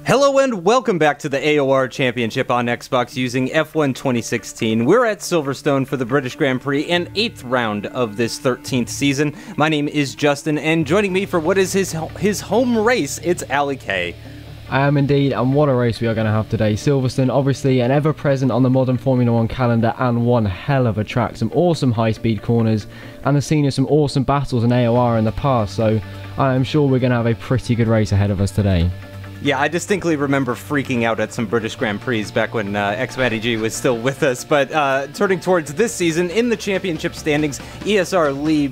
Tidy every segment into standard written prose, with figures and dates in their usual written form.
Hello and welcome back to the AOR Championship on Xbox using F1 2016. We're at Silverstone for the British Grand Prix and 8th round of this 13th season. My name is Justin, and joining me for what is his home race, it's AliK. I am indeed, and what a race we are going to have today. Silverstone, obviously an ever-present on the modern Formula 1 calendar, and one hell of a track. Some awesome high-speed corners, and has seen some awesome battles in AOR in the past, so I am sure we're going to have a pretty good race ahead of us today. Yeah, I distinctly remember freaking out at some British Grand Prix back when XMADG was still with us, but turning towards this season, in the championship standings, ESR Lee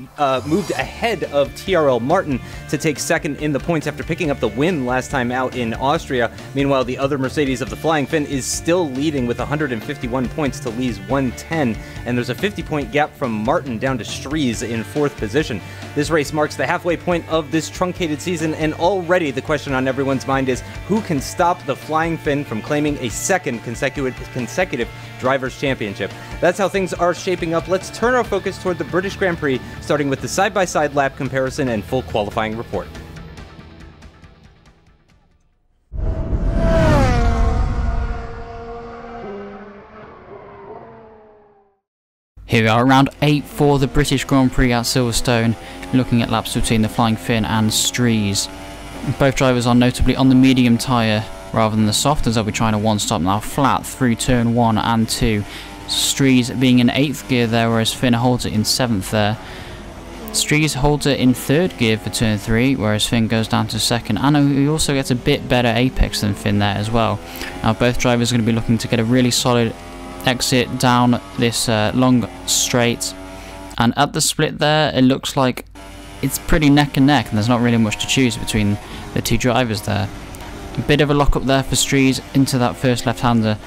moved ahead of TRL Martin to take second in the points after picking up the win last time out in Austria. Meanwhile, the other Mercedes of the Flying Finn is still leading with 151 points to Lee's 110, and there's a 50-point gap from Martin down to StreeZ in 4th position. This race marks the halfway point of this truncated season, and already the question on everyone's mind is who can stop the Flying Finn from claiming a second consecutive Drivers' Championship. That's how things are shaping up. Let's turn our focus toward the British Grand Prix, starting with the side-by-side lap comparison and full qualifying report. Here we are, round 8 for the British Grand Prix at Silverstone, looking at laps between the Flying Finn and StreeZ. Both drivers are notably on the medium tyre rather than the soft, as they'll be trying to one-stop now flat through turn 1 and 2. StreeZ being in 8th gear there, whereas Finn holds it in 7th there. StreeZ holds it in 3rd gear for turn 3, whereas Finn goes down to 2nd, and he also gets a bit better apex than Finn there as well. Now both drivers are going to be looking to get a really solid exit down this long straight, and at the split there it looks like it's pretty neck and neck, and there's not really much to choose between the two drivers there. A bit of a lock up there for StreeZ into that first left-hander,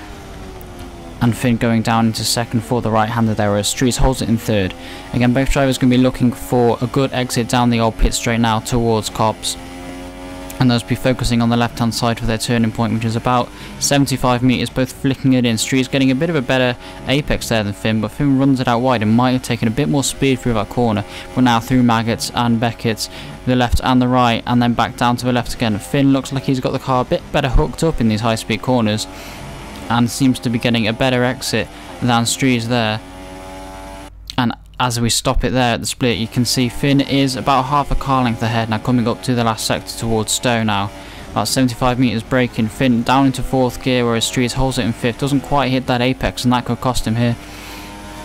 and Finn going down into 2nd for the right-hander there, whereas StreeZ holds it in 3rd. Again, both drivers going to be looking for a good exit down the old pit straight now towards Cobs, and they'll be focusing on the left-hand side for their turning point, which is about 75 metres, both flicking it in. StreeZ getting a bit of a better apex there than Finn, but Finn runs it out wide and might have taken a bit more speed through that corner, but now through Maggots and Beckett, the left and the right, and then back down to the left again. Finn looks like he's got the car a bit better hooked up in these high-speed corners, and seems to be getting a better exit than StreeZ there. And as we stop it there at the split, you can see Finn is about half a car length ahead now, coming up to the last sector towards Stowe now. About 75 metres braking. Finn down into 4th gear, whereas StreeZ holds it in 5th. Doesn't quite hit that apex, and that could cost him here.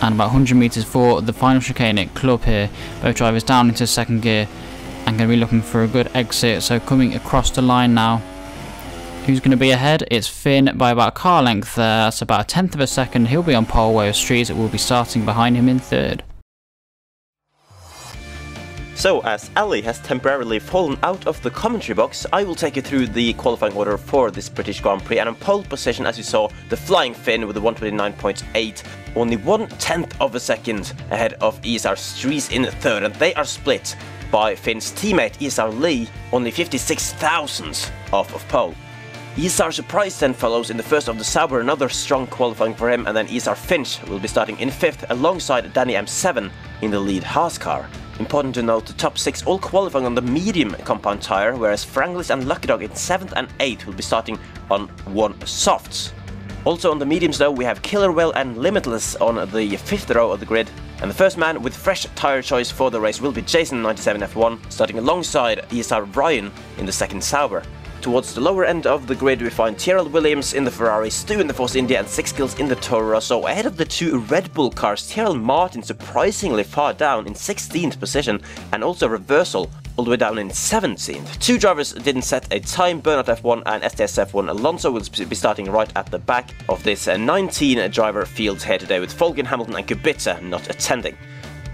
And about 100 metres for the final chicane at Club here. Both drivers down into 2nd gear and going to be looking for a good exit. So coming across the line now. Who's going to be ahead? It's Finn by about a car length there. That's about a 10th of a second. He'll be on pole, whereas StreeZ will be starting behind him in 3rd. So, as Ali has temporarily fallen out of the commentary box, I will take you through the qualifying order for this British Grand Prix. And on pole position, as you saw, the Flying Finn with a 129.8, only 1/10 of a second ahead of ESR StreeZ in 3rd, and they are split by Finn's teammate ESR Lee, only 56 thousandths off of pole. ESR Surprise then follows in the first of the Sauber, another strong qualifying for him, and then ESR Finch will be starting in 5th alongside Danny M7 in the lead Haas car. Important to note, the top 6 all qualifying on the medium compound tyre, whereas Franglis and LuckyDog in 7th and 8th will be starting on 1 softs. Also on the mediums though, we have Killerwell and Limitless on the 5th row of the grid, and the first man with fresh tyre choice for the race will be Jason97 F1, starting alongside ESR Ryan in the 2nd Sauber. Towards the lower end of the grid we find TRL Williams in the Ferrari, Stu in the Force India and 6Kills in the Toro Rosso. Ahead of the 2 Red Bull cars, TRL Martin surprisingly far down in 16th position, and also Reversal all the way down in 17th. 2 drivers didn't set a time, Burnout F1 and STS F1. Alonso will be starting right at the back of this 19 driver field here today, with Folgen, Hamilton and Kubica not attending.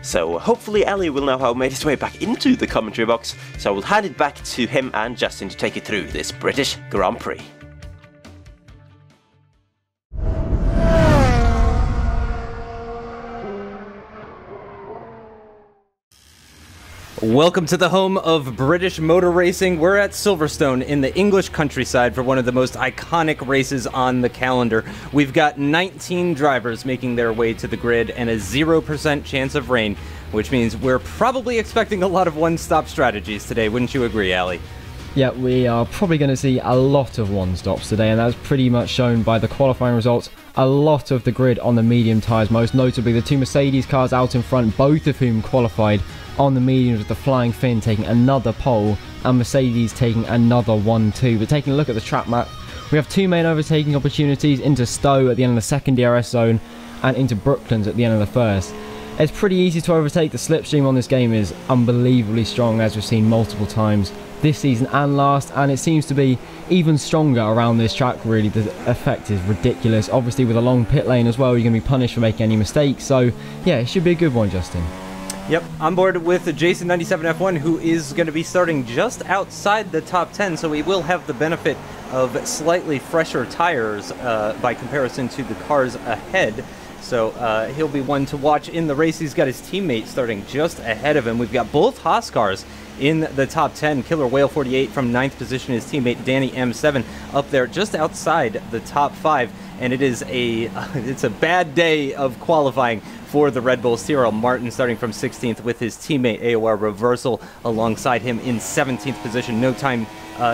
So hopefully Ali will now have made his way back into the commentary box, so I will hand it back to him and Justin to take you through this British Grand Prix. Welcome to the home of British motor racing. We're at Silverstone in the English countryside for one of the most iconic races on the calendar. We've got 19 drivers making their way to the grid and a 0% chance of rain, which means we're probably expecting a lot of one-stop strategies today. Wouldn't you agree, Ali? Yeah, we are probably going to see a lot of one-stops today, and that's pretty much shown by the qualifying results. A lot of the grid on the medium tyres, most notably the two Mercedes cars out in front, both of whom qualified on the mediums, with the Flying Finn taking another pole and Mercedes taking another 1-2. But taking a look at the track map, we have two main overtaking opportunities into Stowe at the end of the second DRS zone and into Brooklands at the end of the first. It's pretty easy to overtake. The slipstream on this game is unbelievably strong, as we've seen multiple times this season and last, and it seems to be even stronger around this track. Really, the effect is ridiculous. Obviously with a long pit lane as well, you're going to be punished for making any mistakes, so yeah, it should be a good one, Justin. Yep, on board with Jason97 F1, who is going to be starting just outside the top 10, so he will have the benefit of slightly fresher tires by comparison to the cars ahead. So he'll be one to watch in the race. He's got his teammate starting just ahead of him. We've got both Haas cars in the top 10. Killer Whale 48 from 9th position. His teammate Danny M7 up there just outside the top 5. And it is it's a bad day of qualifying for the Red Bulls. Tyrrell Martin starting from 16th with his teammate AOR Reversal alongside him in 17th position. No time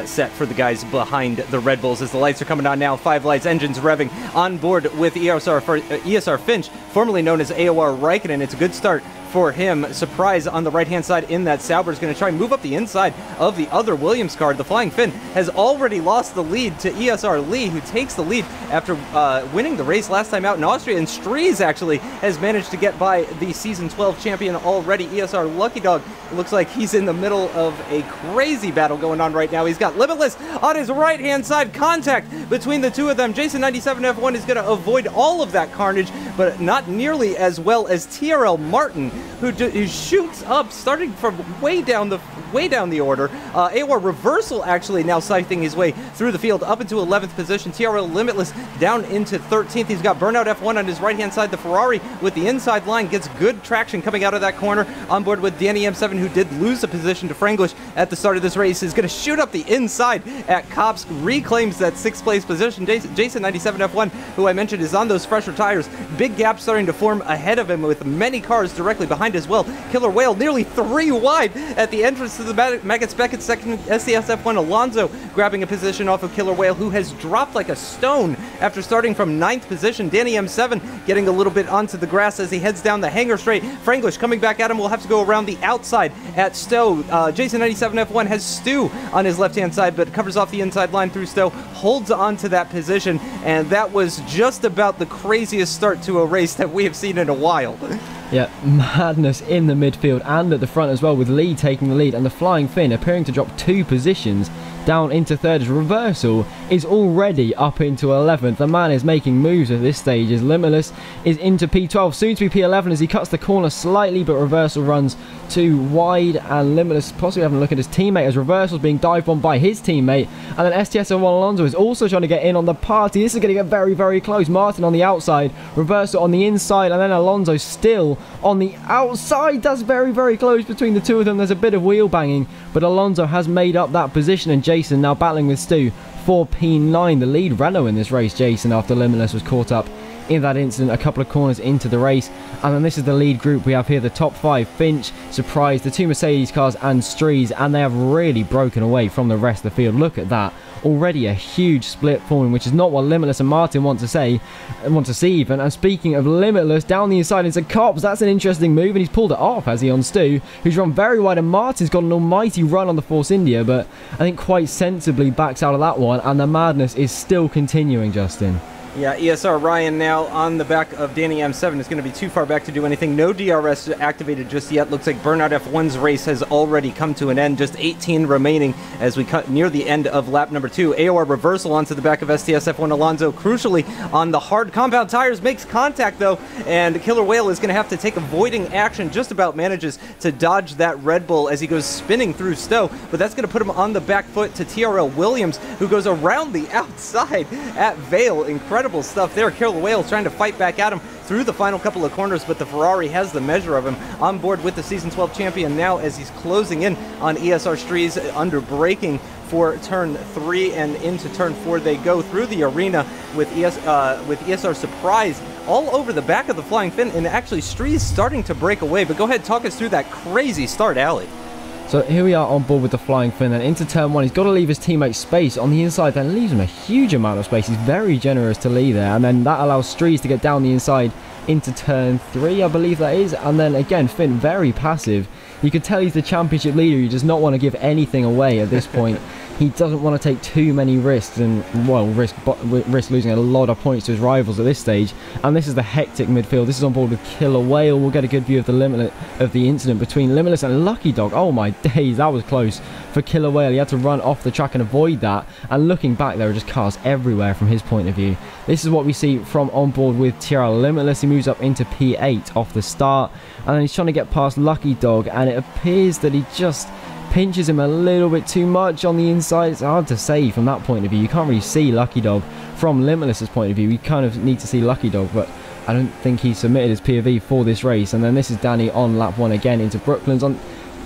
set for the guys behind the Red Bulls as the lights are coming on now. 5 lights, engines revving on board with ESR Finch, formerly known as AOR Raikkonen. It's a good start for him. Surprise on the right-hand side in that Sauber is going to try and move up the inside of the other Williams car. The Flying Finn has already lost the lead to ESR Lee, who takes the lead after winning the race last time out in Austria. And StreeZ actually has managed to get by the Season 12 champion already. ESR LuckyDog looks like he's in the middle of a crazy battle going on right now. He's got Limitless on his right-hand side. Contact between the two of them. Jason97 F1 is going to avoid all of that carnage, but not nearly as well as TRL Martin, who shoots up, starting from way down the order. AOR Reversal actually now scything his way through the field up into 11th position. TRL Limitless down into 13th. He's got Burnout F1 on his right-hand side. The Ferrari with the inside line gets good traction coming out of that corner. On board with Danny M7, who did lose a position to Franglish at the start of this race, is going to shoot up the inside at Kops, reclaims that 6th place position. Jason97 F1, who I mentioned, is on those fresher tires. Big gap starting to form ahead of him with many cars directly behind as well. Killer Whale nearly 3 wide at the entrance to the Maggots Beckett second. SDS F1 Alonso grabbing a position off of Killer Whale, who has dropped like a stone after starting from 9th position. Danny M7 getting a little bit onto the grass as he heads down the hanger straight. Franglish coming back at him. Will have to go around the outside at Stowe. Jason97 F1 has Stu on his left-hand side, but covers off the inside line through Stowe, holds on to that position, and that was just about the craziest start to a race that we have seen in a while. Yeah, madness in the midfield and at the front as well, with Lee taking the lead and the Flying Finn appearing to drop 2 positions down into 3rd as Reversal is already up into 11th. The man is making moves at this stage as Limitless is into P12, soon to be P11 as he cuts the corner slightly, but Reversal runs too wide and Limitless possibly having a look at his teammate as Reversal's being dived on by his teammate. And then STS01 Alonso is also trying to get in on the party. This is going to get very, very close. Martin on the outside, Reversal on the inside, and then Alonso still on the outside. That's very, very close between the two of them. There's a bit of wheel banging, but Alonso has made up that position, and Jason now battling with Stu for P9, the lead Renault in this race. Jason, after Limitless was caught up in that incident a couple of corners into the race. And then this is the lead group. We have here the top 5, Finch, Surprise, the 2 Mercedes cars and StreeZ, and they have really broken away from the rest of the field. Look at that. Already a huge split forming, which is not what Limitless and Martin want to see even. And speaking of Limitless, down the inside into Cops, that's an interesting move, and he's pulled it off, has he, on Stu, who's run very wide, and Martin's got an almighty run on the Force India, but I think quite sensibly backs out of that one, and the madness is still continuing, Justin. Yeah, ESR Ryan now on the back of Danny M7 is going to be too far back to do anything. No DRS activated just yet. Looks like Burnout F1's race has already come to an end. Just 18 remaining as we cut near the end of lap number 2. AOR Reversal onto the back of STS F1 Alonso, crucially on the hard compound tires, makes contact though, and Killer Whale is going to have to take avoiding action. Just about manages to dodge that Red Bull as he goes spinning through Stowe, but that's going to put him on the back foot to TRL Williams, who goes around the outside at Vale. Incredible stuff there. Killer Whale trying to fight back at him through the final couple of corners, but the Ferrari has the measure of him. On board with the Season 12 champion now as he's closing in on ESR StreeZ under braking for turn 3, and into turn 4 they go through the arena with ESR Surprise all over the back of the Flying Finn, and actually StreeZ starting to break away. But go ahead, talk us through that crazy start, Ali. So here we are on board with the Flying Finn, and into turn 1, he's got to leave his teammate space on the inside, then leaves him a huge amount of space. He's very generous to Lee there, and then that allows StreeZ to get down the inside into turn 3, I believe that is, and then again, Finn very passive. You can tell he's the championship leader. He does not want to give anything away at this point. He doesn't want to take too many risks and, well, risk losing a lot of points to his rivals at this stage. And this is the hectic midfield. This is on board with Killer Whale. We'll get a good view of the incident between Limitless and LuckyDog. Oh my days, that was close for Killer Whale. He had to run off the track and avoid that. And looking back, there are just cars everywhere from his point of view. This is what we see from on board with TRL Limitless. He moves up into P8 off the start. And then he's trying to get past LuckyDog. And it appears that he just pinches him a little bit too much on the inside. It's hard to say from that point of view. You can't really see LuckyDog from Limitless's point of view. You kind of need to see LuckyDog, but I don't think he submitted his POV for this race. And then this is Danny on lap 1 again into Brooklands on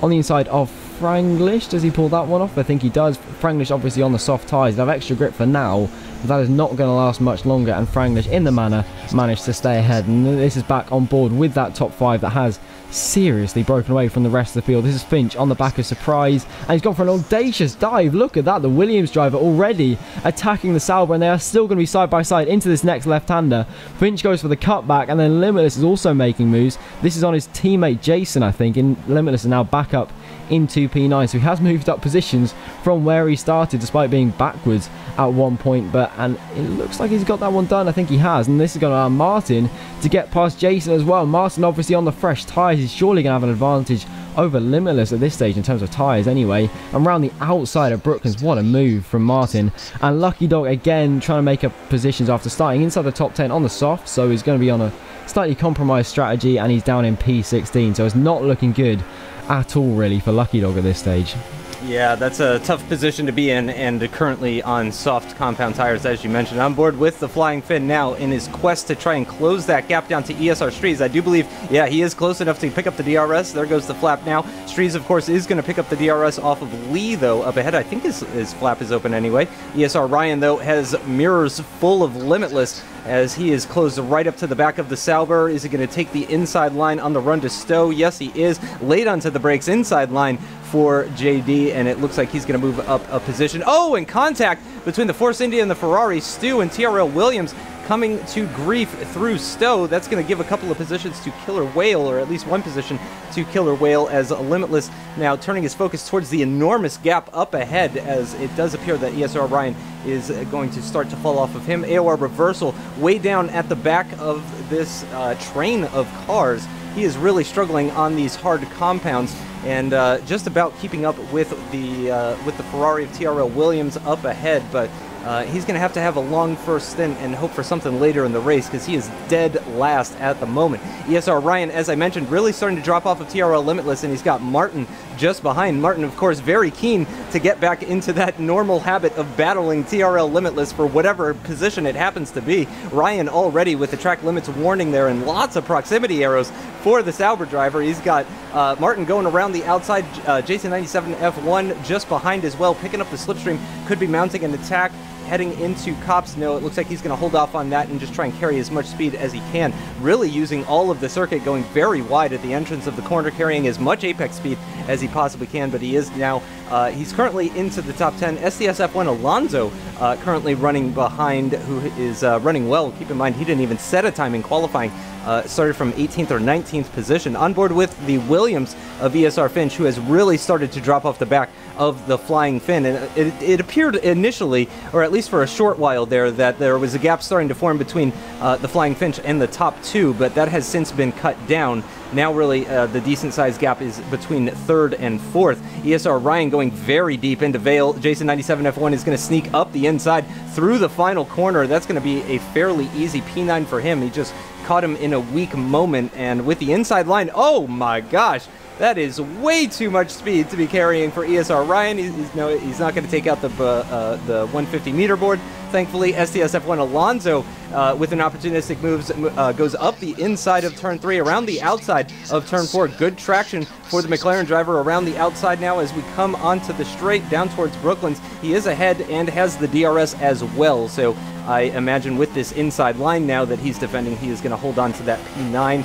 the inside of Franglish. Does he pull that one off? I think he does. Franglish obviously on the soft tyres. They have extra grip for now, but that is not going to last much longer, and Franglish in the manner managed to stay ahead. And this is back on board with that top 5 that has seriously broken away from the rest of the field. This is Finch on the back of Surprise, and he's gone for an audacious dive. Look at that, the Williams driver already attacking the Sauber, and they are still going to be side by side into this next left-hander. Finch goes for the cutback, and then Limitless is also making moves. This is on his teammate Jason, I think, and Limitless is now back up into P9, so he has moved up positions from where he started despite being backwards at one point, and it looks like he's got that one done. I think he has, and this is going to allow Martin to get past Jason as well. Martin obviously on the fresh tyres, he's surely going to have an advantage over Limitless at this stage in terms of tyres anyway. And around the outside of Brooklands, what a move from Martin. And LuckyDog again trying to make up positions after starting inside the top 10 on the soft, so he's going to be on a slightly compromised strategy, and he's down in P16, so it's not looking good at all really for LuckyDog at this stage. Yeah, that's a tough position to be in, and currently on soft compound tires, as you mentioned. On board with the Flying Finn now in his quest to try and close that gap down to ESR StreeZ. I do believe, yeah, he is close enough to pick up the DRS. There goes the flap now. StreeZ, of course, is going to pick up the DRS off of Lee, though, up ahead. I think his flap is open anyway. ESR Ryan, though, has mirrors full of Limitless as he is closed right up to the back of the Sauber. Is he going to take the inside line on the run to Stowe? Yes, he is. Late onto the brakes, inside line for JD, and it looks like he's going to move up a position. Oh, and contact between the Force India and the Ferrari. Stu and TRL Williams coming to grief through Stowe. That's going to give a couple of positions to Killer Whale, or at least one position to Killer Whale, as Limitless now turning his focus towards the enormous gap up ahead, as it does appear that ESR Ryan is going to start to fall off of him. AOR Reversal way down at the back of this train of cars. He is really struggling on these hard compounds, and just about keeping up with the Ferrari of TRL Williams up ahead, but he's going to have a long first stint and hope for something later in the race, because he is dead last at the moment. ESR Ryan, as I mentioned, really starting to drop off of TRL Limitless, and he's got Martin just behind. Martin, of course, very keen to get back into that normal habit of battling TRL Limitless for whatever position it happens to be. Ryan already with the track limits warning there and lots of proximity arrows for the Sauber driver. He's got Martin going around the outside, Jason 97 F1 just behind as well, picking up the slipstream, could be mounting an attack heading into Cops. No, it looks like he's going to hold off on that and just try and carry as much speed as he can, really using all of the circuit, going very wide at the entrance of the corner, carrying as much apex speed as he possibly can. But he is now, he's currently into the top 10. SDS F1 Alonso currently running behind, who is running well. Keep in mind, he didn't even set a time in qualifying. Started from 18th or 19th position. On board with the Williams of ESR Finch, who has really started to drop off the back of the Flying Finn. And it appeared initially, or at least for a short while there, that there was a gap starting to form between the Flying Finch and the top two, but that has since been cut down. Now really the decent sized gap is between third and fourth. ESR Ryan going very deep into Vale. Jason 97 F1 is going to sneak up the inside through the final corner. That's going to be a fairly easy P9 for him. He just caught him in a weak moment, and with the inside line, oh my gosh, that is way too much speed to be carrying for ESR Ryan. He's not going to take out the 150 meter board. Thankfully, SDS F1 Alonso with an opportunistic moves goes up the inside of turn 3, around the outside of turn 4. Good traction for the McLaren driver around the outside now as we come onto the straight down towards Brooklands. He is ahead and has the DRS as well, so I imagine with this inside line now that he's defending, he is going to hold on to that P9.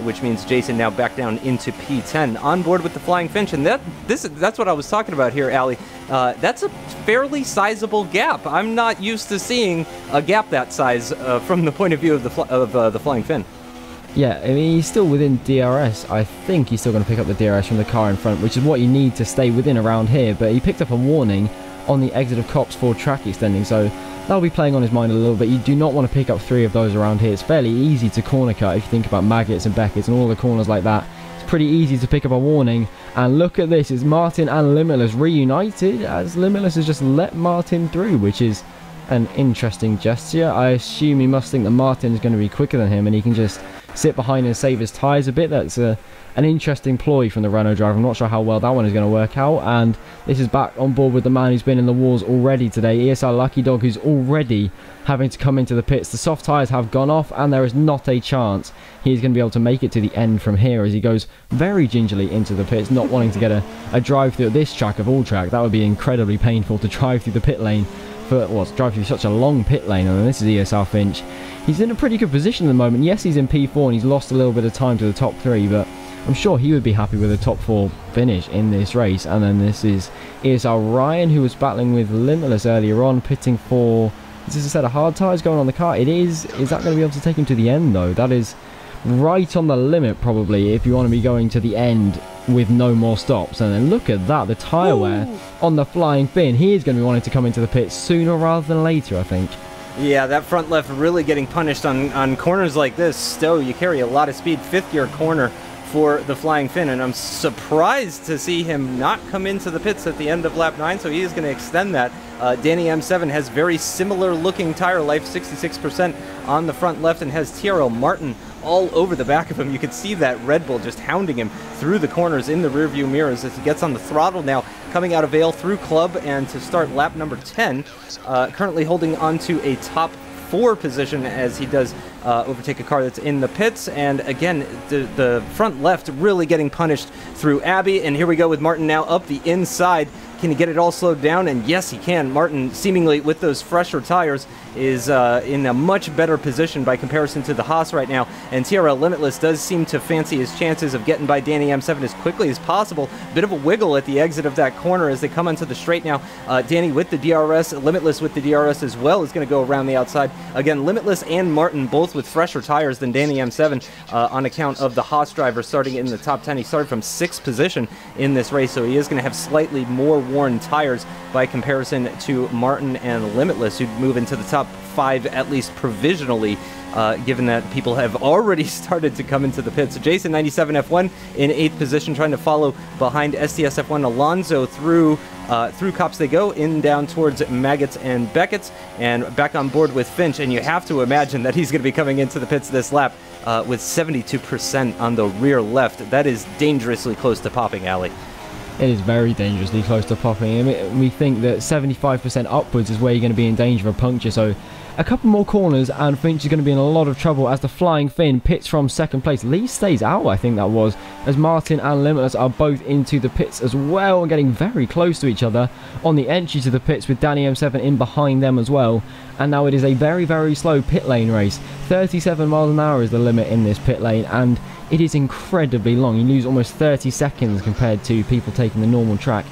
which means Jason now back down into P10 on board with the Flying Finch. And that's what I was talking about here, Ali. That's a fairly sizable gap. I'm not used to seeing a gap that size from the point of view of the Flying Fin. Yeah, I mean, he's still within DRS. I think he's still going to pick up the DRS from the car in front, which is what you need to stay within around here. But he picked up a warning on the exit of Copse for track extending, so that'll be playing on his mind a little bit. You do not want to pick up 3 of those around here. It's fairly easy to corner cut if you think about Maggots and Beckett's and all the corners like that. It's pretty easy to pick up a warning. And look at this, it's Martin and Limitless reunited, as Limitless has just let Martin through, which is an interesting gesture. I assume he must think that Martin is going to be quicker than him and he can just sit behind and save his tyres a bit. That's an interesting ploy from the Renault driver. I'm not sure how well that one is going to work out. And this is back on board with the man who's been in the wars already today, ESR LuckyDog, who's already having to come into the pits. The soft tyres have gone off and there is not a chance he's going to be able to make it to the end from here, as he goes very gingerly into the pits, not wanting to get a drive through at this track of all track. That would be incredibly painful to drive through the pit lane. Drive through such a long pit lane. And this is ESR Finch. He's in a pretty good position at the moment. Yes, he's in P4 and he's lost a little bit of time to the top 3, but I'm sure he would be happy with a top 4 finish in this race. And then this is ESR Ryan, who was battling with Limitless earlier on, pitting for, is this a set of hard tyres going on the car? It is. Is that going to be able to take him to the end though? That is right on the limit probably if you want to be going to the end with no more stops. And then look at that, the tyre wear on the Flying Fin. He is going to be wanting to come into the pits sooner rather than later, I think. Yeah, that front left really getting punished on corners like this. Stowe, you carry a lot of speed. 5th gear corner for the Flying Fin, and I'm surprised to see him not come into the pits at the end of lap 9, so he is going to extend that. Danny M7 has very similar looking tire life, 66% on the front left, and has TRL Martin all over the back of him. You could see that Red Bull just hounding him through the corners in the rearview mirrors as he gets on the throttle now, coming out of Vale through Club, and to start lap number 10, currently holding onto a top 4 position as he does overtake a car that's in the pits. And again, the front left really getting punished through Abbey, and here we go with Martin now up the inside. Can he get it all slowed down? And yes, he can. Martin, seemingly with those fresher tires, is in a much better position by comparison to the Haas right now. And TRL Limitless does seem to fancy his chances of getting by Danny M7 as quickly as possible. Bit of a wiggle at the exit of that corner as they come onto the straight now. Danny with the DRS, Limitless with the DRS as well is going to go around the outside. Again, Limitless and Martin both with fresher tires than Danny M7 on account of the Haas driver starting in the top 10. He started from 6th position in this race, so he is going to have slightly more worn tires by comparison to Martin and Limitless, who'd move into the top 5 at least provisionally, given that people have already started to come into the pits. So Jason 97 F1 in 8th position, trying to follow behind STS F1 Alonso through Copse they go, in down towards Maggots and Beckett's, and back on board with Finch. And you have to imagine that he's going to be coming into the pits this lap with 72% on the rear left. That is dangerously close to popping, Ali. It is very dangerously close to popping. I mean, we think that 75% upwards is where you're going to be in danger of a puncture, so a couple more corners and Finch is going to be in a lot of trouble as the Flying Fin pits from 2nd place. Lee stays out, I think that was, as Martin and Limitless are both into the pits as well and getting very close to each other on the entry to the pits, with Danny M7 in behind them as well. And now it is a very, very slow pit lane race. 37 miles an hour is the limit in this pit lane, and it is incredibly long. You lose almost 30 seconds compared to people taking the normal track.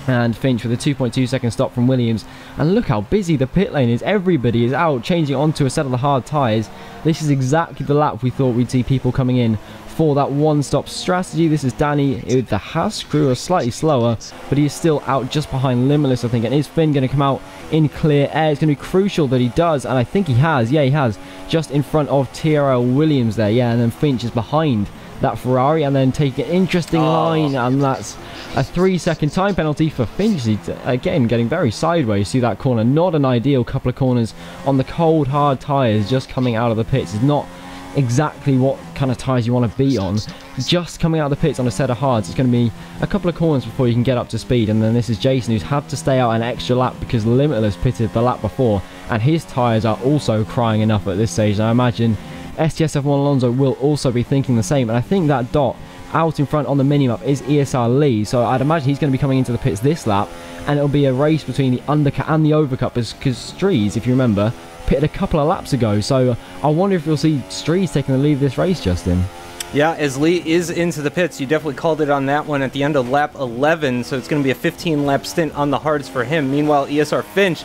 And Finch with a 2.2 second stop from Williams. And look how busy the pit lane is. Everybody is out changing onto a set of the hard tyres. This is exactly the lap we thought we'd see people coming in for that one-stop strategy. This is Danny with the Haas crew, are slightly slower, but he is still out just behind Limitless, I think. And is Finn going to come out in clear air? It's going to be crucial that he does, and I think he has. Yeah, he has. Just in front of TRL Williams there, yeah, and then Finch is behind that Ferrari, and then take an interesting line, and that's a 3-second time penalty for Finch. Again, getting very sideways through that corner. Not an ideal couple of corners on the cold, hard tyres just coming out of the pits. It's not exactly what kind of tyres you want to be on. Just coming out of the pits on a set of hards, it's going to be a couple of corners before you can get up to speed. And then this is Jason, who's had to stay out an extra lap because Limitless pitted the lap before, and his tyres are also crying enough at this stage. And I imagine STS F1 Alonso will also be thinking the same. And I think that dot out in front on the minimap is ESR Lee, so I'd imagine he's going to be coming into the pits this lap, and it'll be a race between the undercut and the overcut, because StreeZ, if you remember, pitted a couple of laps ago. So I wonder if you'll see StreeZ taking the lead of this race, Justin. Yeah, as Lee is into the pits, you definitely called it on that one at the end of lap 11, so it's going to be a 15-lap stint on the hards for him. Meanwhile, ESR Finch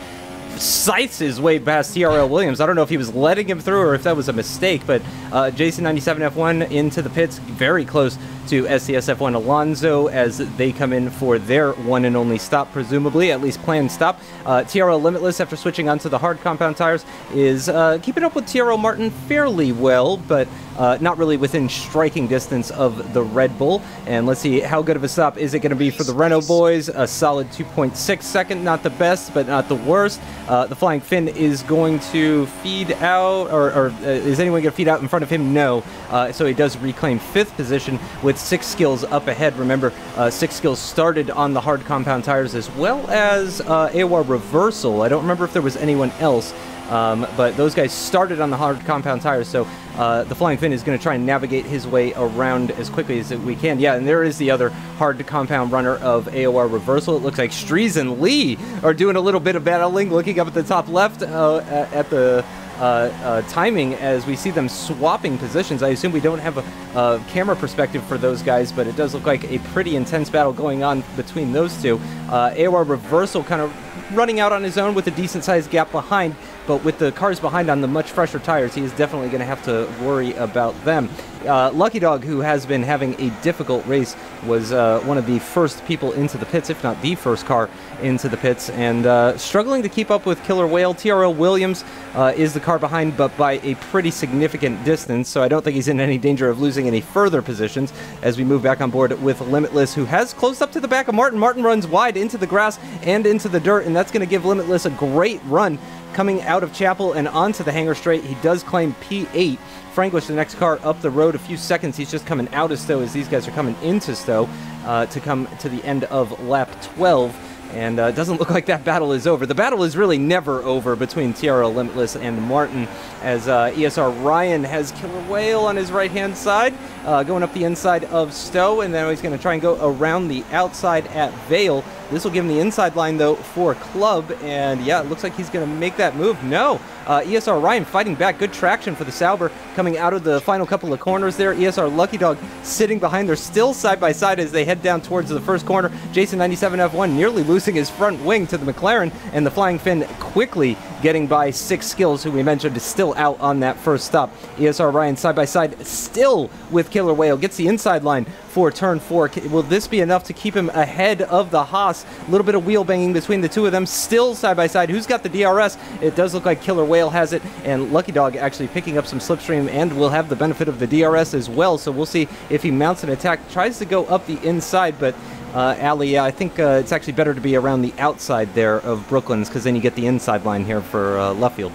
scythes his way past TRL Williams. I don't know if he was letting him through or if that was a mistake, but Jason97 F1 into the pits, very close to SCS F1 Alonso as they come in for their one and only stop, presumably, at least planned stop. TRL Limitless, after switching onto the hard compound tires, is keeping up with TRL Martin fairly well, but not really within striking distance of the Red Bull. And let's see, how good of a stop is it going to be for the Renault boys? A solid 2.6 second, not the best, but not the worst. The Flying Finn is going to feed out, or is anyone going to feed out in front of him? No. So he does reclaim 5th position with 6 skills up ahead. Remember, 6 skills started on the hard compound tires as well as AOR Reversal. I don't remember if there was anyone else. But those guys started on the hard compound tires, so the Flying Finn is going to try and navigate his way around as quickly as we can. Yeah, and there is the other hard compound runner of AOR Reversal. It looks like StreeZ and Lee are doing a little bit of battling, looking up at the top left at the timing as we see them swapping positions. I assume we don't have a camera perspective for those guys, but it does look like a pretty intense battle going on between those two. AOR Reversal kind of running out on his own with a decent-sized gap behind, but with the cars behind on the much fresher tires, he is definitely going to have to worry about them. LuckyDog, who has been having a difficult race, was one of the first people into the pits, if not the first car into the pits, and struggling to keep up with Killer Whale. TRL Williams is the car behind, but by a pretty significant distance, so I don't think he's in any danger of losing any further positions as we move back on board with Limitless, who has closed up to the back of Martin. Martin runs wide into the grass and into the dirt, and that's going to give Limitless a great run coming out of Chapel and onto the hangar straight. He does claim P8. Frankish, the next car up the road, a few seconds. He's just coming out of Stowe as these guys are coming into Stowe to come to the end of lap 12. And it doesn't look like that battle is over. The battle is really never over between TRL Limitless and Martin, as ESR Ryan has Killer Whale on his right-hand side, going up the inside of Stowe, and then he's going to try and go around the outside at Vale. This will give him the inside line, though, for Club, and yeah, it looks like he's going to make that move. No, ESR Ryan fighting back. Good traction for the Sauber coming out of the final couple of corners there. ESR LuckyDog sitting behind. They're still side by side as they head down towards the first corner. Jason97 F1 nearly losing his front wing to the McLaren, and the Flying Finn quickly getting by 6 skills, who we mentioned is still out on that first stop. ESR Ryan side by side still with Killer Whale, gets the inside line for turn 4. Will this be enough to keep him ahead of the Haas? A little bit of wheel banging between the two of them, still side by side. Who's got the DRS? It does look like Killer Whale has it, and LuckyDog actually picking up some slipstream and will have the benefit of the DRS as well, so we'll see if he mounts an attack. Tries to go up the inside, but Ali, I think it's actually better to be around the outside there of Brooklyn's, because then you get the inside line here for Luffield.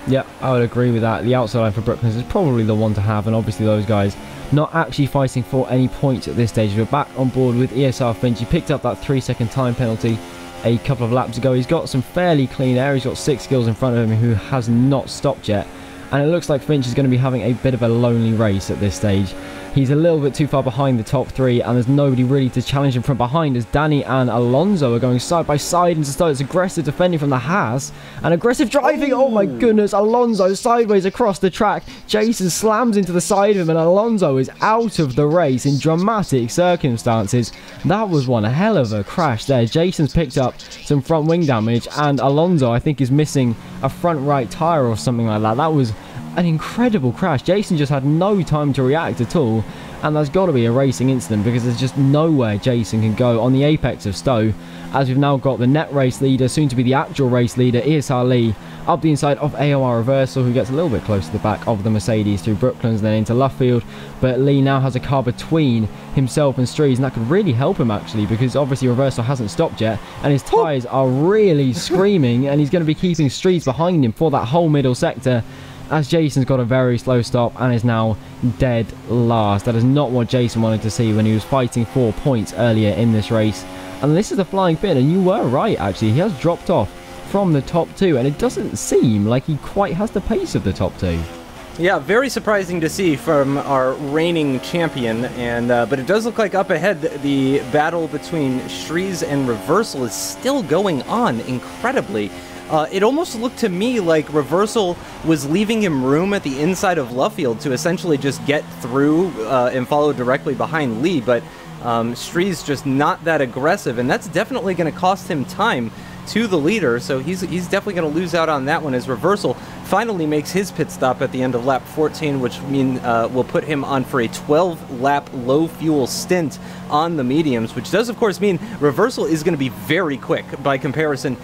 Yeah, I would agree with that. The outside line for Brooklyn's is probably the one to have, and obviously those guys not actually fighting for any points at this stage. We're back on board with ESR Finch. He picked up that 3-second time penalty a couple of laps ago. He's got some fairly clean air. He's got 6 skills in front of him who has not stopped yet. And it looks like Finch is going to be having a bit of a lonely race at this stage. He's a little bit too far behind the top 3, and there's nobody really to challenge him from behind, as Danny and Alonso are going side by side into start. It's aggressive defending from the Haas and aggressive driving. Oh my goodness, Alonso sideways across the track. Jason slams into the side of him, and Alonso is out of the race in dramatic circumstances. That was one hell of a crash there. Jason's picked up some front wing damage, and Alonso, I think, is missing a front right tyre or something like that. That was an incredible crash. Jason just had no time to react at all, and there's got to be a racing incident, because there's just nowhere Jason can go on the apex of Stowe, as we've now got the net race leader, soon to be the actual race leader, ESR Lee, up the inside of AOR Reversal, who gets a little bit close to the back of the Mercedes through Brooklands and then into Luffield. But Lee now has a car between himself and StreeZ, and that could really help him actually, because obviously Reversal hasn't stopped yet and his tyres are really screaming, and he's going to be keeping StreeZ behind him for that whole middle sector, as Jason's got a very slow stop and is now dead last. That is not what Jason wanted to see when he was fighting for points earlier in this race. And this is the Flying Finn, and you were right actually, he has dropped off from the top 2, and it doesn't seem like he quite has the pace of the top 2. Yeah, very surprising to see from our reigning champion, and but it does look like up ahead the battle between StreeZ and Reversal is still going on incredibly. it almost looked to me like Reversal was leaving him room at the inside of Luffield to essentially just get through and follow directly behind Lee, but StreeZ just not that aggressive, and that's definitely going to cost him time to the leader, so he's definitely going to lose out on that one as Reversal finally makes his pit stop at the end of lap 14, which will put him on for a 12-lap low-fuel stint on the mediums, which does, of course, mean Reversal is going to be very quick by comparison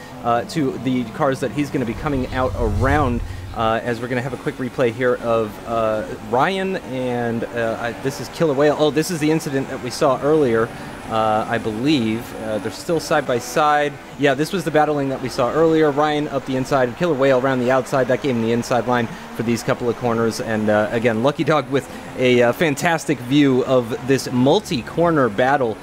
to the cars that he's going to be coming out around. As we're going to have a quick replay here of Ryan and this is Killer Whale. Oh, this is the incident that we saw earlier, I believe. They're still side by side. Yeah, this was the battling that we saw earlier. Ryan up the inside, Killer Whale around the outside. That gave him the inside line for these couple of corners. And again, LuckyDog with a fantastic view of this multi-corner battle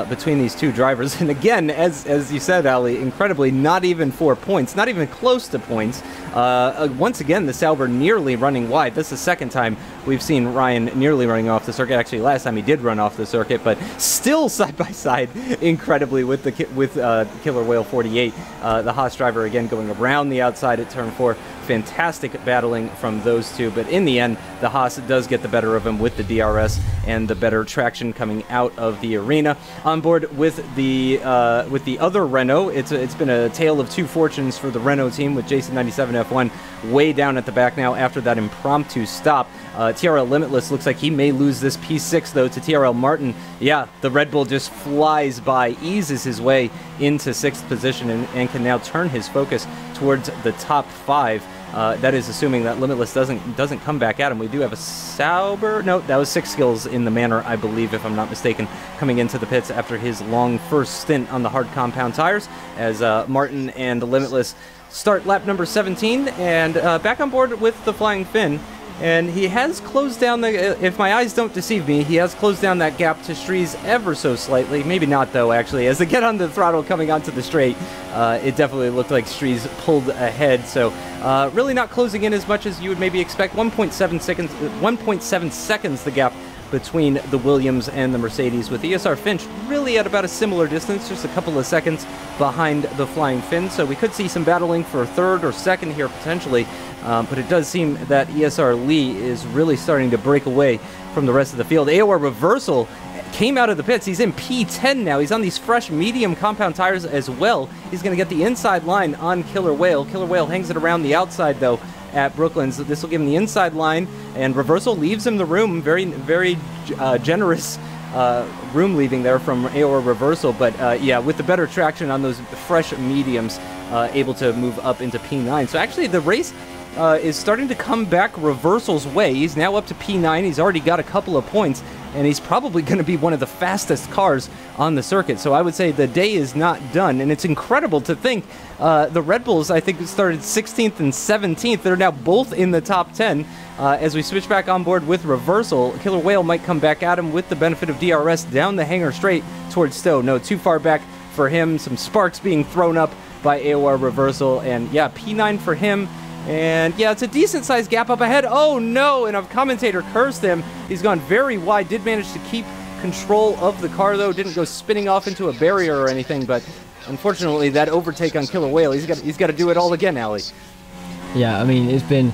between these two drivers. And again, as you said, Ali, incredibly, not even 4 points, not even close to points. Once again, the Sauber nearly running wide. That's the second time we've seen Ryan nearly running off the circuit. Actually, last time he did run off the circuit, but still side by side, incredibly with Killer Whale 48. The Haas driver again going around the outside at turn 4. Fantastic battling from those two, but in the end, the Haas does get the better of him with the DRS and the better traction coming out of the arena. On board with the other Renault, it's been a tale of two fortunes for the Renault team, with Jason97 F1 way down at the back now after that impromptu stop. TRL Limitless looks like he may lose this P6 though to TRL Martin. Yeah, the Red Bull just flies by, eases his way into 6th position, and can now turn his focus towards the top 5. That is assuming that Limitless doesn't come back at him. We do have a Sauber. No, that was 6 Skills in the manner, I believe, if I'm not mistaken, coming into the pits after his long first stint on the hard compound tires, as Martin and Limitless start lap number 17, and back on board with the Flying Finn. And he has closed down if my eyes don't deceive me, he has closed down that gap to StreeZ ever so slightly. Maybe not, though, actually. As they get on the throttle coming onto the straight, it definitely looked like StreeZ pulled ahead. So really not closing in as much as you would maybe expect. 1.7 seconds the gap between the Williams and the Mercedes, with ESR Finch really at about a similar distance, just a couple of seconds behind the Flying Finn. So we could see some battling for 3rd or 2nd here potentially, but it does seem that ESR Lee is really starting to break away from the rest of the field. AOR Reversal came out of the pits. He's in P10 now. He's on these fresh medium compound tires as well. He's going to get the inside line on Killer Whale. Killer Whale hangs it around the outside though at Brooklands. This will give him the inside line, and Reversal leaves him the room. Very, very generous room leaving there from AOR Reversal, but yeah, with the better traction on those fresh mediums, able to move up into P9. So actually the race is starting to come back Reversal's way. He's now up to P9. He's already got a couple of points, and he's probably going to be one of the fastest cars on the circuit. So I would say the day is not done, and it's incredible to think the Red Bulls, I think, started 16th and 17th. They're now both in the top 10. As we switch back on board with Reversal, Killer Whale might come back at him with the benefit of DRS down the hangar straight towards Stowe. No, too far back for him. Some sparks being thrown up by AOR Reversal, and yeah, P9 for him. And yeah, it's a decent-sized gap up ahead. Oh no, and a commentator cursed him. He's gone very wide, did manage to keep control of the car though, didn't go spinning off into a barrier or anything, but unfortunately that overtake on Killer Whale, he's got to do it all again, Ali. Yeah, I mean, it's been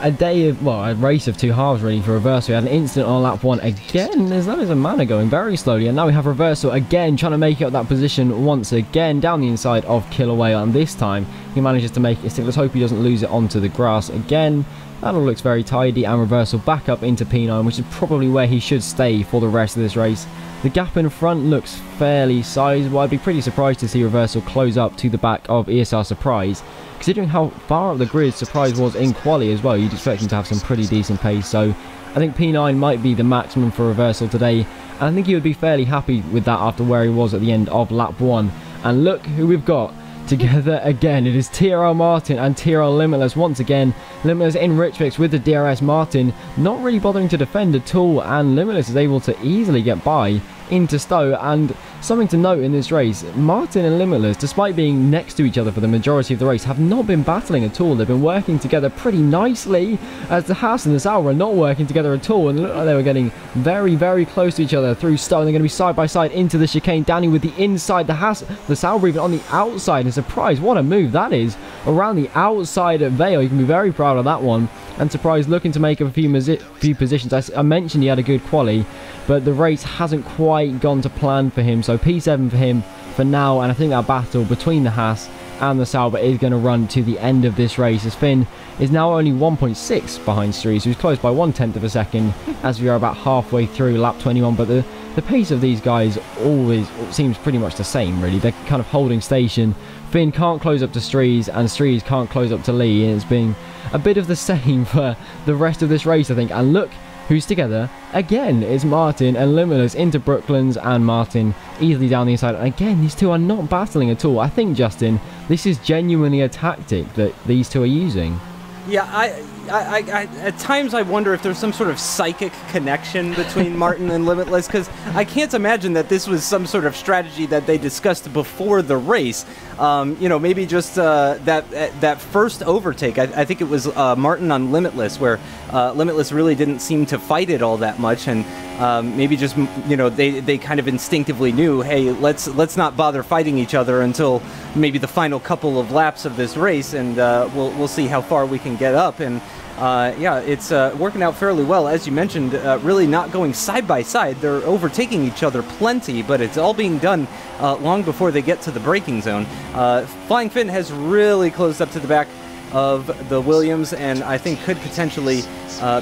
a day of, well, a race of two halves really for Reversal. We had an incident on lap 1 again, as that is a manner going very slowly, and now we have Reversal again trying to make up that position once again down the inside of Killer Whale, and this time he manages to make it stick. Let's hope he doesn't lose it onto the grass again. That all looks very tidy, and Reversal back up into P9, which is probably where he should stay for the rest of this race. The gap in front looks fairly sizable. I'd be pretty surprised to see Reversal close up to the back of ESR StreeZ. Considering how far up the grid StreeZ was in Qualy as well, you'd expect him to have some pretty decent pace. So I think P9 might be the maximum for Reversal today, and I think he would be fairly happy with that after where he was at the end of lap 1. And look who we've got together again. It is TRL Martin and TRL Limitless once again. Limitless in rich fix with the DRS. Martin not really bothering to defend at all, and Limitless is able to easily get by into Stowe. And something to note in this race, Martin and Limitless, despite being next to each other for the majority of the race, have not been battling at all. They've been working together pretty nicely, as the Haas and the Sauber are not working together at all, and it looked like they were getting very, very close to each other through Stowe. They're going to be side by side into the chicane. Danny with the inside, the Haas, the Sauber even on the outside. And surprise, what a move that is, around the outside of Vale. You can be very proud of that one. And Surprise looking to make a few positions. I mentioned he had a good quali, but the race hasn't quite gone to plan for him. So P7 for him for now, and I think that battle between the Haas and the Sauber is going to run to the end of this race, as Finn is now only 1.6 behind StreeZ, who's close by 1/10 of a second as we are about halfway through lap 21. But the pace of these guys always seems pretty much the same, really. They're kind of holding station. Finn can't close up to StreeZ, and StreeZ can't close up to Lee, and it's been a bit of the same for the rest of this race, I think. And look who's together again. It's Martin and Limitless into Brooklands, and Martin easily down the inside. And again, these two are not battling at all. I think, Justin, this is genuinely a tactic that these two are using. Yeah, I at times I wonder if there's some sort of psychic connection between Martin and Limitless, because I can't imagine that this was some sort of strategy that they discussed before the race. You know, maybe just that first overtake. I think it was Martin on Limitless, where Limitless really didn't seem to fight it all that much, and maybe just, you know, they kind of instinctively knew, hey, let's not bother fighting each other until maybe the final couple of laps of this race, and we'll see how far we can get up. And yeah, it's working out fairly well. As you mentioned, really not going side by side. They're overtaking each other plenty, but it's all being done long before they get to the braking zone. Flying Finn has really closed up to the back of the Williams, and I think could potentially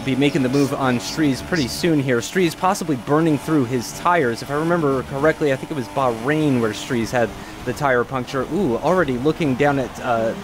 be making the move on StreeZ pretty soon here. StreeZ possibly burning through his tires. If I remember correctly, I think it was Bahrain where StreeZ had the tire puncture. Ooh, already looking down at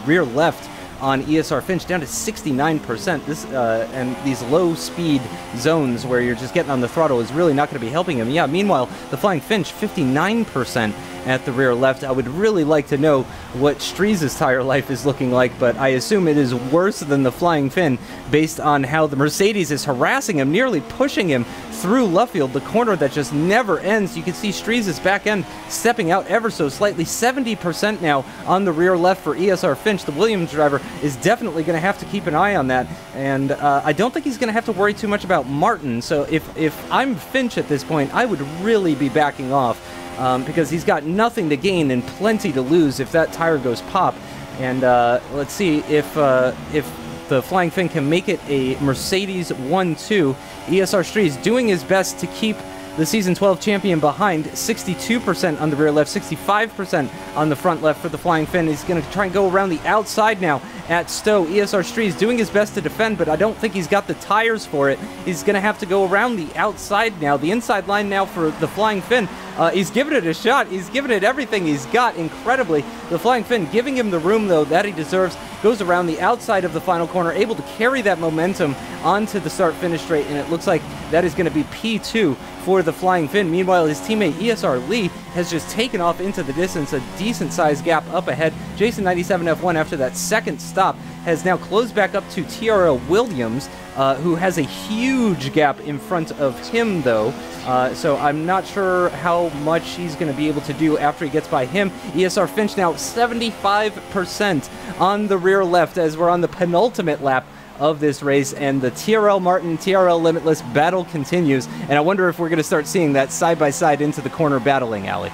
rear left on ESR Finch, down to 69%. This and these low speed zones where you're just getting on the throttle is really not going to be helping him. Yeah, meanwhile, the Flying Finch, 59% at the rear left. I would really like to know what StreeZ's tire life is looking like, but I assume it is worse than the Flying Finn based on how the Mercedes is harassing him, nearly pushing him through Luffield, the corner that just never ends. You can see StreeZ's back end stepping out ever so slightly, 70% now on the rear left for ESR Finch. The Williams driver is definitely going to have to keep an eye on that, and I don't think he's going to have to worry too much about Martin. So if I'm Finch at this point, I would really be backing off, because he's got nothing to gain and plenty to lose if that tire goes pop. And let's see if the Flying Finn can make it a Mercedes 1-2. ESR StreeZ doing his best to keep the Season 12 champion behind. 62% on the rear left, 65% on the front left for the Flying Finn. He's going to try and go around the outside now at Stowe. ESR StreeZ doing his best to defend, but I don't think he's got the tires for it. He's going to have to go around the outside now. The inside line now for the Flying Finn. He's giving it a shot. He's giving it everything he's got, incredibly. The Flying Finn giving him the room, though, that he deserves. Goes around the outside of the final corner, able to carry that momentum onto the start-finish straight, and it looks like that is going to be P2 for the Flying Finn. Meanwhile, his teammate ESR Lee has just taken off into the distance, a decent-sized gap up ahead. Jason97 F1, after that second stop, has now closed back up to TRL Williams, who has a huge gap in front of him, though. So I'm not sure how much he's going to be able to do after he gets by him. ESR Finch now 75% on the rear left as we're on the penultimate lap of this race, and the TRL Martin, TRL Limitless battle continues, and I wonder if we're going to start seeing that side-by-side into the corner battling, Ali.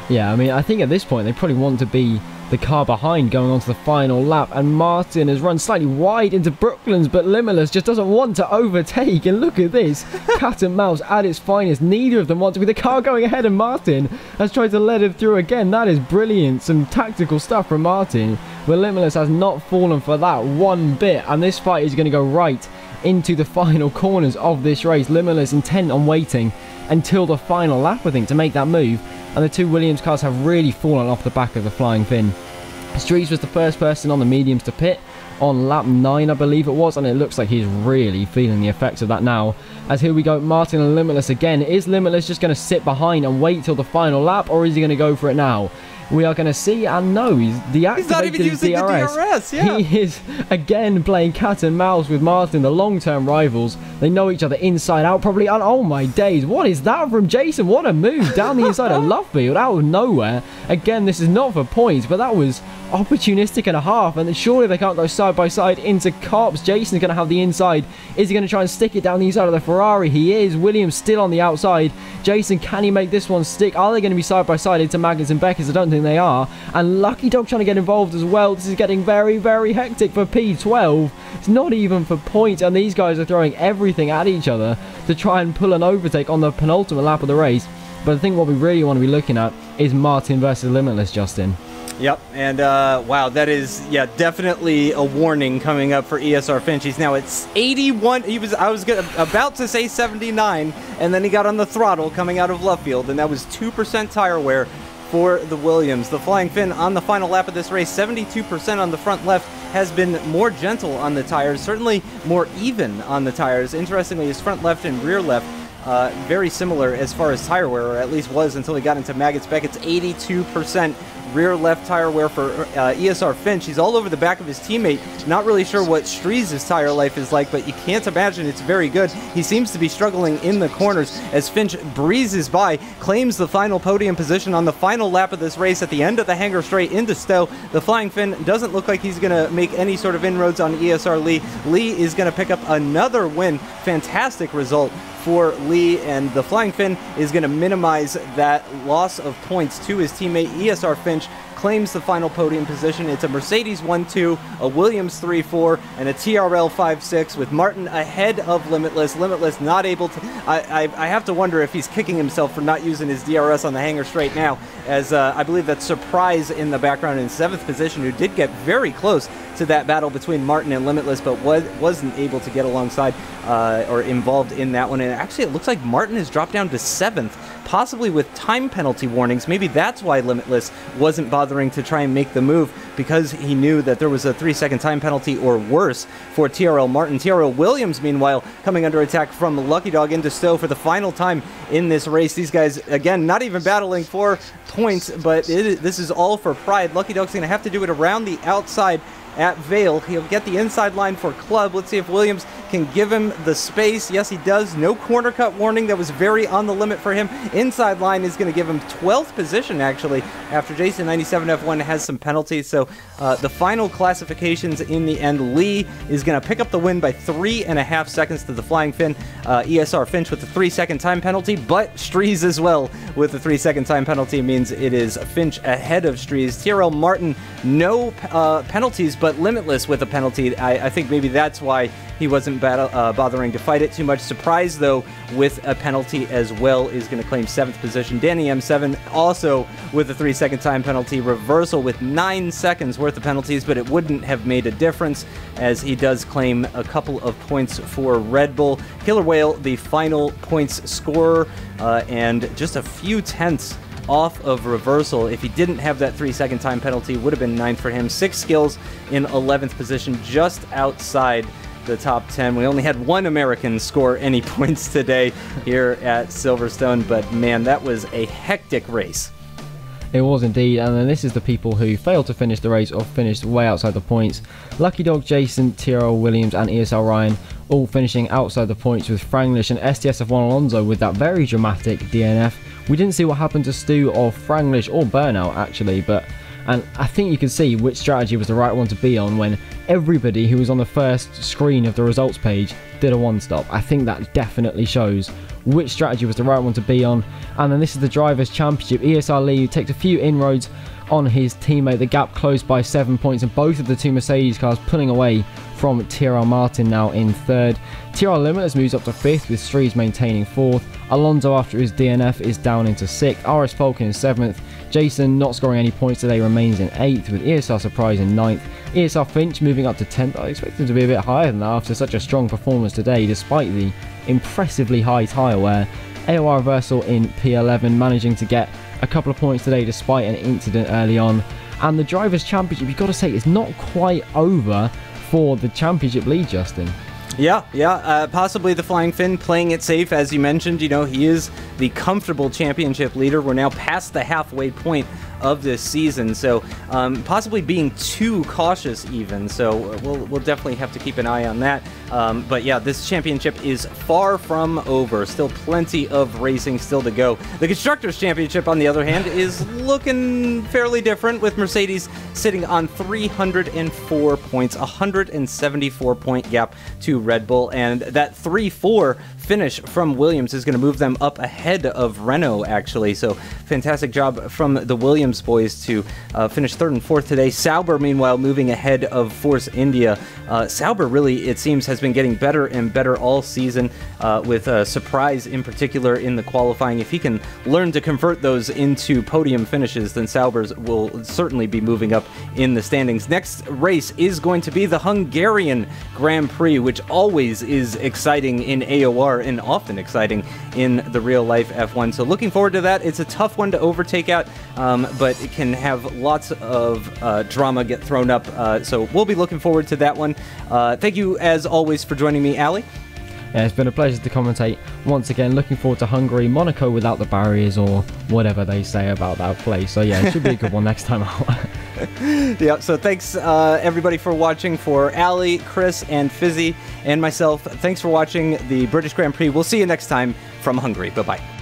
Yeah, I mean, I think at this point they probably want to be the car behind going on to the final lap, and Martin has run slightly wide into Brooklands, but Limitless just doesn't want to overtake. And look at this, cat and mouse at its finest. Neither of them want to be the car going ahead, and Martin has tried to let him through again. That is brilliant, some tactical stuff from Martin, but Limitless has not fallen for that one bit, and this fight is going to go right into the final corners of this race. Limitless intent on waiting until the final lap, I think, to make that move, and the two Williams cars have really fallen off the back of the Flying Finn. StreeZ was the first person on the mediums to pit on lap 9, I believe it was, and it looks like he's really feeling the effects of that now. As here we go, Martin and Limitless again. Is Limitless just going to sit behind and wait till the final lap, or is he going to go for it now? we are going to see and know he's deactivated He's not even using the DRS, yeah. He is again playing cat and mouse with Martin, the long-term rivals. They know each other inside out probably, and oh my days, what is that from Jason? What a move down the inside of Lovefield out of nowhere. Again, this is not for points, but that was opportunistic and a half, and surely they can't go side by side into cops. Jason's going to have the inside. Is he going to try and stick it down the inside of the Ferrari? He is. Williams still on the outside. Jason, can he make this one stick? Are they going to be side by side into Magnus and Beckers? I don't think they are. And LuckyDog trying to get involved as well. This is getting very, very hectic for P12. It's not even for points, and these guys are throwing everything at each other to try and pull an overtake on the penultimate lap of the race. But I think what we really want to be looking at is Martin versus Limitless, Justin. Yep, and wow, that is, yeah, definitely a warning coming up for ESR Finch. He's now at 81. I was about to say 79, and then he got on the throttle coming out of left field, and that was 2% tire wear for the Williams. The Flying Finn on the final lap of this race, 72% on the front left, has been more gentle on the tires, certainly more even on the tires. Interestingly, his front left and rear left very similar as far as tire wear, or at least was until he got into Maggotts Beckett's 82% rear left tire wear for ESR Finch. He's all over the back of his teammate. Not really sure what StreeZ's tire life is like, but you can't imagine it's very good. He seems to be struggling in the corners as Finch breezes by, claims the final podium position on the final lap of this race at the end of the hanger straight into Stowe. The Flying Finn doesn't look like he's going to make any sort of inroads on ESR Lee. Lee is going to pick up another win. Fantastic result for Lee, and the Flying Finn is going to minimize that loss of points to his teammate. ESR Finch claims the final podium position. It's a Mercedes 1-2, a Williams 3-4, and a TRL 5-6 with Martin ahead of Limitless. Limitless not able to... I have to wonder if he's kicking himself for not using his DRS on the hanger straight now, as I believe that Surprise in the background in 7th position, who did get very close to that battle between Martin and Limitless, but wasn't able to get alongside or involved in that one. And actually, it looks like Martin has dropped down to 7th, possibly with time penalty warnings. Maybe that's why Limitless wasn't bothering to try and make the move, because he knew that there was a 3-second time penalty or worse for TRL Martin. TRL Williams, meanwhile, coming under attack from LuckyDog into Stowe for the final time in this race. These guys, again, not even battling for points, but this is all for pride. LuckyDog's going to have to do it around the outside at Vale. He'll get the inside line for Club. Let's see if Williams can give him the space. Yes, he does. No corner cut warning. That was very on the limit for him. Inside line is going to give him 12th position, actually, after Jason 97 F1 has some penalties. So the final classifications in the end, Lee is going to pick up the win by 3.5 seconds to the Flying Finn. ESR Finch with the 3-second time penalty, but StreeZ as well with the 3-second time penalty means it is Finch ahead of StreeZ. TRL Martin, no penalties, but Limitless with a penalty. I think maybe that's why he wasn't bothering to fight it too much. Surprise, though, with a penalty as well, is going to claim 7th position. Danny M7 also with a 3-second time penalty. Reversal with 9 seconds worth of penalties, but it wouldn't have made a difference, as he does claim a couple of points for Red Bull. Killer Whale, the final points scorer, and just a few tenths off of Reversal. If he didn't have that 3-second time penalty, would have been 9th for him. 6 skills in 11th position, just outside the top 10. We only had one American score any points today here at Silverstone, but man, that was a hectic race. It was indeed, and then this is the people who failed to finish the race or finished way outside the points. LuckyDog, Jason, TRL Williams and ESR Ryan all finishing outside the points, with Franglish and STS F1 Alonso with that very dramatic DNF. We didn't see what happened to Stu or Franglish or Burnout actually, and I think you can see which strategy was the right one to be on when everybody who was on the first screen of the results page did a one-stop. I think that definitely shows which strategy was the right one to be on. And then this is the Drivers' Championship. ESR Lee takes a few inroads on his teammate. The gap closed by 7 points, and both of the two Mercedes cars pulling away from TRL Martin now in 3rd. TRL Limitless moves up to 5th, with StreeZ maintaining 4th. Alonso, after his DNF, is down into 6th. RS Falcon in 7th. Jason, not scoring any points today, remains in 8th, with ESR Surprise in 9th. ESR Finch moving up to 10th. I expect him to be a bit higher than that after such a strong performance today, despite the impressively high tyre wear. AOR Reversal in P11, managing to get a couple of points today despite an incident early on. And the Drivers' Championship, you've got to say, is not quite over for the championship lead, Justin. Yeah, possibly the Flying Finn playing it safe. As you mentioned, you know, he is the comfortable championship leader. We're now past the halfway point of this season, so possibly being too cautious even, so we'll definitely have to keep an eye on that. But yeah, this championship is far from over. Still plenty of racing still to go. The Constructors' Championship, on the other hand, is looking fairly different, with Mercedes sitting on 304 points, 174-point gap to Red Bull, and that 3-4 finish from Williams is going to move them up ahead of Renault, actually. So fantastic job from the Williams boys to finish 3rd and 4th today. Sauber, meanwhile, moving ahead of Force India. Sauber really, it seems, has been getting better and better all season, with Surprise in particular in the qualifying. If he can learn to convert those into podium finishes, then Sauber's will certainly be moving up in the standings. Next race is going to be the Hungarian Grand Prix, which always is exciting in AOR and often exciting in the real life F1. So looking forward to that. It's a tough one to overtake out, but it can have lots of drama get thrown up. So we'll be looking forward to that one. Thank you, as always, for joining me, Ali. Yeah, it's been a pleasure to commentate once again. Looking forward to Hungary, Monaco without the barriers, or whatever they say about that place. So yeah, it should be a good one next time out. Yeah, so thanks everybody for watching. For Ali, Chris, and Fisi, and myself, thanks for watching the British Grand Prix. We'll see you next time from Hungary. Bye-bye.